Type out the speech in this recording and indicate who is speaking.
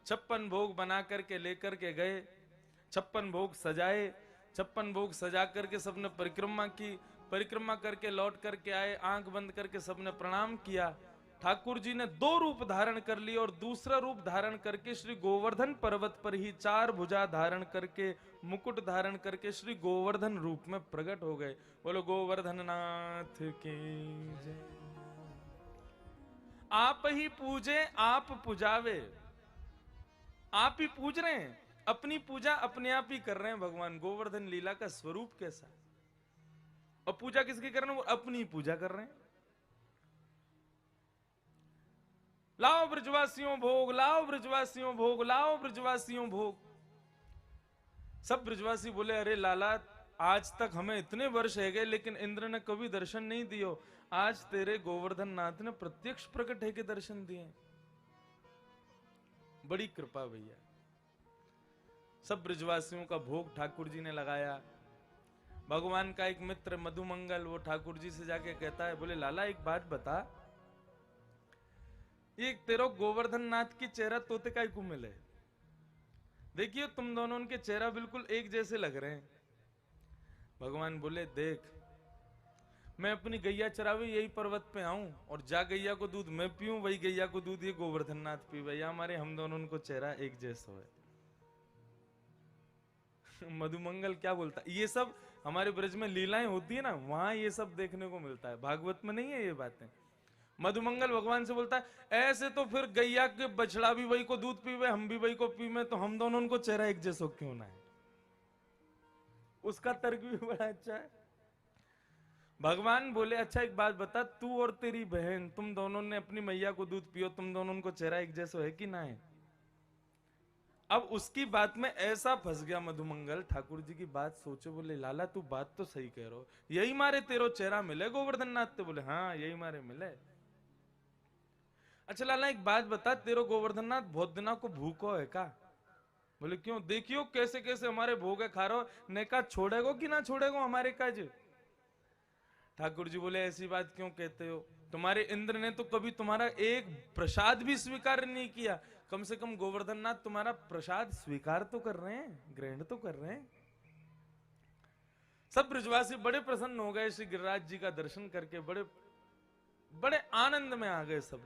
Speaker 1: 56 भोग बना करके लेकर के गए, 56 भोग सजाए, 56 भोग सजा करके सबने परिक्रमा की, परिक्रमा करके लौट करके आए, आंख बंद करके सबने प्रणाम किया। ठाकुर जी ने 2 रूप धारण कर लिए और दूसरा रूप धारण करके श्री गोवर्धन पर्वत पर ही 4 भुजा धारण करके मुकुट धारण करके श्री गोवर्धन रूप में प्रकट हो गए। बोलो गोवर्धन नाथ की जय। आप ही पूजे आप पुजावे, आप ही पूज रहे हैं, अपनी पूजा अपने आप ही कर रहे हैं भगवान। गोवर्धन लीला का स्वरूप कैसा, और पूजा किसकी कर रहे हैं, वो अपनी पूजा कर रहे हैं। लाओ ब्रजवासियों भोग, लाओ ब्रजवासियों भोग, लाओ ब्रजवासियों भोग। सब ब्रजवासी बोले अरे लाला, आज तक हमें इतने वर्ष है गए लेकिन इंद्र ने कभी दर्शन नहीं दियो, आज तेरे गोवर्धन नाथ ने प्रत्यक्ष प्रकट है के दर्शन दिए, बड़ी कृपा भैया। सब ब्रजवासियों का भोग ठाकुर जी ने लगाया। भगवान का एक मित्र मधुमंगल वो ठाकुर जी से जाके कहता है, बोले लाला एक बात बता, ये तेरो गोवर्धन नाथ की चेहरा तोते का क्यों मिले, देखिए तुम दोनों उनके चेहरा बिल्कुल एक जैसे लग रहे हैं। भगवान बोले देख, मैं अपनी गैया चरावे यही पर्वत पे आऊं और जा गैया को दूध मैं पीऊं, वही गैया को दूध ये गोवर्धन नाथ पी, भैया हमारे हम दोनों उनको चेहरा एक जैसा है। मधुमंगल क्या बोलता, ये सब हमारे ब्रज में लीलाएं होती है ना, वहां ये सब देखने को मिलता है, भागवत में नहीं है ये बातें। मधुमंगल भगवान से बोलता है ऐसे तो फिर गैया के बछड़ा भी वही को दूध पीवे, हम भी वही को पीवे, तो हम दोनों उनको चेहरा एक जैसा क्यों ना है। उसका तर्क भी बड़ा अच्छा है। भगवान बोले अच्छा एक बात बता, तू और तेरी बहन तुम दोनों ने अपनी मैया को दूध पियो, तुम दोनों उनको चेहरा एक जैसा है कि ना है। अब उसकी बात में ऐसा फंस गया मधुमंगल, ठाकुर जी की बात सोचे, बोले लाला तू बात तो सही कह रहे हो, यही मारे तेरो चेहरा मिले गोवर्धन नाथ, बोले हाँ यही मारे मिले। अच्छा लाला एक बात बता, तेरो गोवर्धन नाथ बहुत दिना को भूखो है का, बोले क्यों, देखियो कैसे कैसे हमारे भोग खा रहो, ने का छोड़ेगो कि ना छोड़ेगो हमारे काज। ठाकुर जी बोले ऐसी बात क्यों कहते हो, तुम्हारे इंद्र ने तो कभी तुम्हारा एक प्रसाद भी स्वीकार नहीं किया, कम से कम गोवर्धन नाथ तुम्हारा प्रसाद स्वीकार तो कर रहे हैं, ग्रहण तो कर रहे हैं। सब ब्रजवासी बड़े प्रसन्न हो गए श्री गिरिराज जी का दर्शन करके, बड़े बड़े आनंद में आ गए सब।